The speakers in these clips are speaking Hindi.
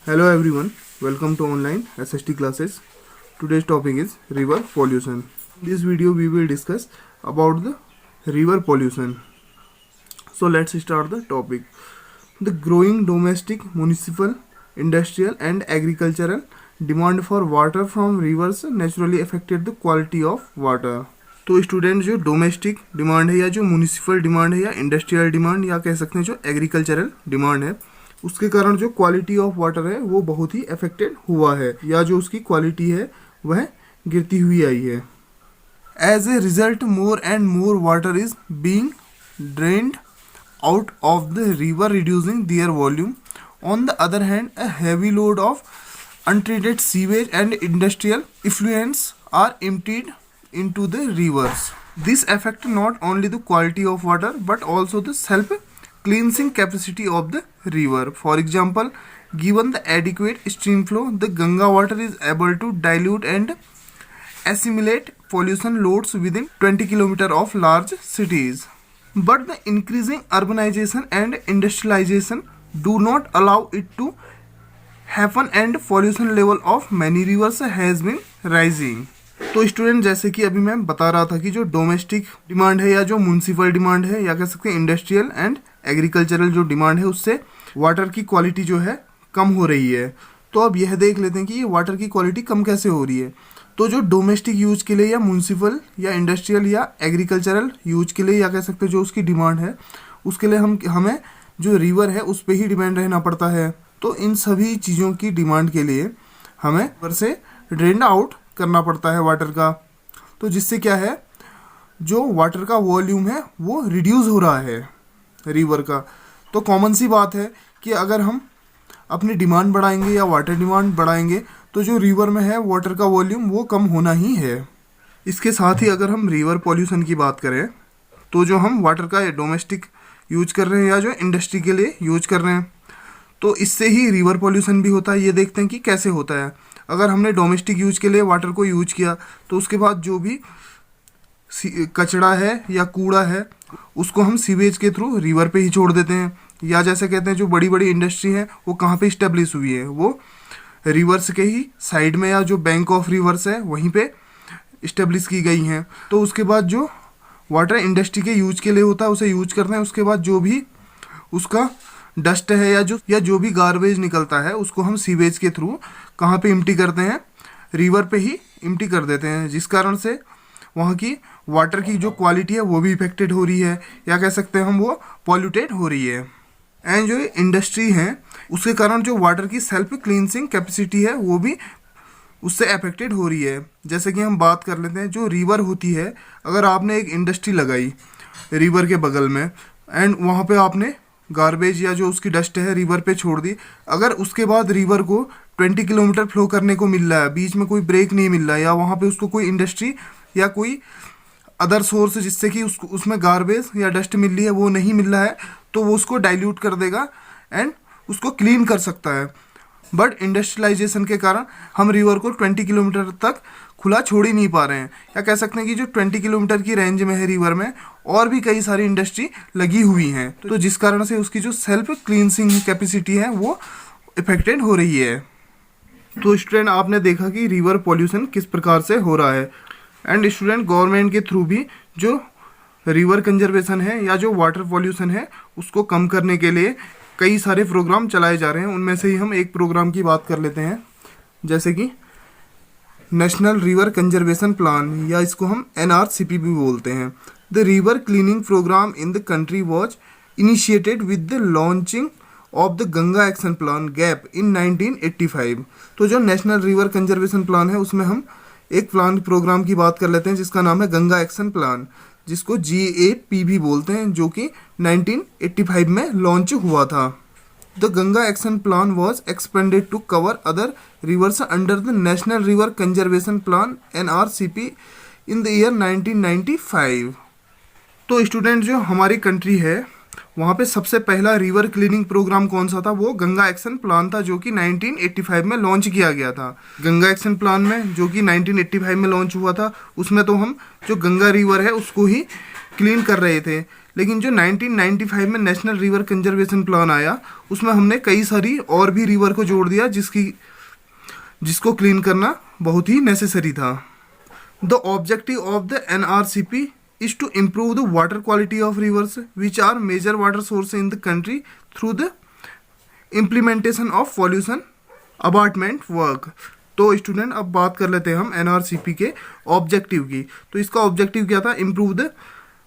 Hello everyone, welcome to online SST classes. Today's topic is river pollution. In this video we will discuss about the river pollution. So let's start the topic. The growing domestic, municipal, industrial and agricultural demand for water from rivers naturally affected the quality of water. तो स्टूडेंट जो डोमेस्टिक डिमांड है या जो म्यूनिसिपल डिमांड है या इंडस्ट्रियल डिमांड या कह सकते हैं जो एग्रीकल्चरल डिमांड है, उसके कारण जो क्वालिटी ऑफ वाटर है वो बहुत ही अफेक्टेड हुआ है या जो उसकी क्वालिटी है वह गिरती हुई आई है. As a result more and more water is being drained out of the river, reducing their volume. On the other hand, a heavy load of untreated sewage and industrial effluents are emptied into the rivers. This affects not only the quality of water but also the self-cleansing capacity of the river. For example, given the adequate stream flow, the Ganga water is able to dilute and assimilate pollution loads within 20 km of large cities. But the increasing urbanization and industrialization do not allow it to happen and pollution level of many rivers has been rising. तो स्टूडेंट जैसे कि अभी मैं बता रहा था कि जो डोमेस्टिक डिमांड है या जो म्यूनिसिपल डिमांड है या कह सकते हैं इंडस्ट्रियल एंड एग्रीकल्चरल जो डिमांड है उससे वाटर की क्वालिटी जो है कम हो रही है. तो अब यह देख लेते हैं कि ये वाटर की क्वालिटी कम कैसे हो रही है. तो जो डोमेस्टिक यूज के लिए या म्यूनिसिपल या इंडस्ट्रियल या एग्रीकल्चरल यूज के लिए या कह सकते हैं जो उसकी डिमांड है उसके लिए हमें जो रिवर है उस पर ही डिपेंड रहना पड़ता है. तो इन सभी चीज़ों की डिमांड के लिए हमें रिवर से ड्रेन आउट करना पड़ता है वाटर का. तो जिससे क्या है जो वाटर का वॉल्यूम है वो रिड्यूस हो रहा है रिवर का. तो कॉमन सी बात है कि अगर हम अपनी डिमांड बढ़ाएंगे या वाटर डिमांड बढ़ाएंगे तो जो रिवर में है वाटर का वॉल्यूम वो कम होना ही है. इसके साथ ही अगर हम रिवर पॉल्यूशन की बात करें तो जो हम वाटर का डोमेस्टिक यूज कर रहे हैं या जो इंडस्ट्री के लिए यूज कर रहे हैं तो इससे ही रिवर पॉल्यूशन भी होता है. ये देखते हैं कि कैसे होता है. अगर हमने डोमेस्टिक यूज के लिए वाटर को यूज किया तो उसके बाद जो भी कचरा है या कूड़ा है उसको हम सीवेज के थ्रू रिवर पे ही छोड़ देते हैं. या जैसे कहते हैं जो बड़ी बड़ी इंडस्ट्री है वो कहाँ पे इस्टेब्लिश हुई है, वो रिवर्स के ही साइड में या जो बैंक ऑफ रिवर्स है वहीं पे इस्टेब्लिश की गई हैं. तो उसके बाद जो वाटर इंडस्ट्री के यूज के लिए होता है उसे यूज करते हैं. उसके बाद जो भी उसका डस्ट है या जो भी गार्बेज निकलता है उसको हम सीवेज के थ्रू कहाँ पे इम्प्टी करते हैं, रिवर पे ही इम्प्टी कर देते हैं. जिस कारण से वहाँ की वाटर की जो क्वालिटी है वो भी इफेक्टेड हो रही है या कह सकते हैं हम वो पॉल्यूटेड हो रही है. एंड जो इंडस्ट्री है उसके कारण जो वाटर की सेल्फ क्लींसिंग कैपेसिटी है वो भी उससे अफेक्टेड हो रही है. जैसे कि हम बात कर लेते हैं जो रिवर होती है, अगर आपने एक इंडस्ट्री लगाई रिवर के बगल में एंड वहाँ पे आपने गार्बेज या जो उसकी डस्ट है रिवर पे छोड़ दी, अगर उसके बाद रिवर को 20 किलोमीटर फ्लो करने को मिल रहा है, बीच में कोई ब्रेक नहीं मिल रहा है या वहाँ पे उसको कोई इंडस्ट्री या कोई अदर सोर्स जिससे कि उसमें गार्बेज या डस्ट मिल रही है वो नहीं मिल रहा है, तो वो उसको डाइल्यूट कर देगा एंड उसको क्लीन कर सकता है. बट इंडस्ट्रियलाइजेशन के कारण हम रिवर को 20 किलोमीटर तक खुला छोड़ ही नहीं पा रहे हैं. या कह सकते हैं कि जो 20 किलोमीटर की रेंज में है रिवर में और भी कई सारी इंडस्ट्री लगी हुई हैं, तो जिस कारण से उसकी जो सेल्फ क्लींसिंग कैपेसिटी है वो इफेक्टेड हो रही है. तो स्टूडेंट आपने देखा कि रिवर पॉल्यूशन किस प्रकार से हो रहा है. एंड स्टूडेंट गवर्नमेंट के थ्रू भी जो रिवर कंजर्वेशन है या जो वाटर पॉल्यूशन है उसको कम करने के लिए कई सारे प्रोग्राम चलाए जा रहे हैं. उनमें से ही हम एक प्रोग्राम की बात कर लेते हैं जैसे कि नेशनल रिवर कंजर्वेशन प्लान या इसको हम NRCP भी बोलते हैं. The river cleaning programme in the country was initiated with the launching of the Ganga action plan GAP in 1985. तो जो नेशनल रिवर कंजर्वेशन प्लान है उसमें हम एक प्रोग्राम की बात कर लेते हैं जिसका नाम है गंगा एक्शन प्लान, जिसको GAP भी बोलते हैं, जो कि 1985 में लॉन्च हुआ था. The Ganga action plan was expanded to cover other rivers under the national river conservation plan NRCP in the year 1995. तो स्टूडेंट जो हमारी कंट्री है वहाँ पे सबसे पहला रिवर क्लीनिंग प्रोग्राम कौन सा था, वो गंगा एक्शन प्लान था जो कि 1985 में लॉन्च किया गया था. गंगा एक्शन प्लान में जो कि 1985 में लॉन्च हुआ था उसमें तो हम जो गंगा रिवर है उसको ही क्लीन कर रहे थे. लेकिन जो 1995 में नेशनल रिवर कंजर्वेशन प्लान आया उसमें हमने कई सारी और भी रिवर को जोड़ दिया जिसको क्लीन करना बहुत ही नेसेसरी था। The objective of the NRCP is to improve the water quality of rivers which are major water source in the country through the implementation of pollution abatement work। तो स्टूडेंट अब बात कर लेते हैं हम NRCP के ऑब्जेक्टिव की। तो इसका ऑब्जेक्टिव क्या था? Improve the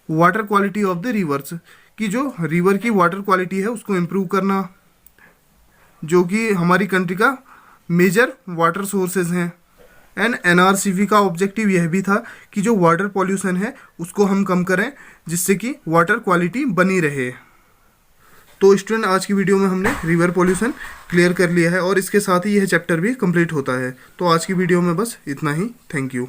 water quality of the reverse, कि जो रिवर की वाटर क्वालिटी है उसको इम्प्रूव करना, जो कि हमारी कंट्री का मेजर वाटर सोर्सेज हैं। एंड NRCP का ऑब्जेक्टिव यह भी था कि जो वाटर पॉल्यूशन है उसको हम कम करें जिससे कि वाटर क्वालिटी बनी रहे। तो स्टूडेंट आज की वीडियो में हमने रिवर पॉल्यूशन क्लियर कर लिया है और इसके साथ ही यह चैप्टर भी कंप्लीट होता है। तो आज की वीडियो में बस इतना ही। Thank you.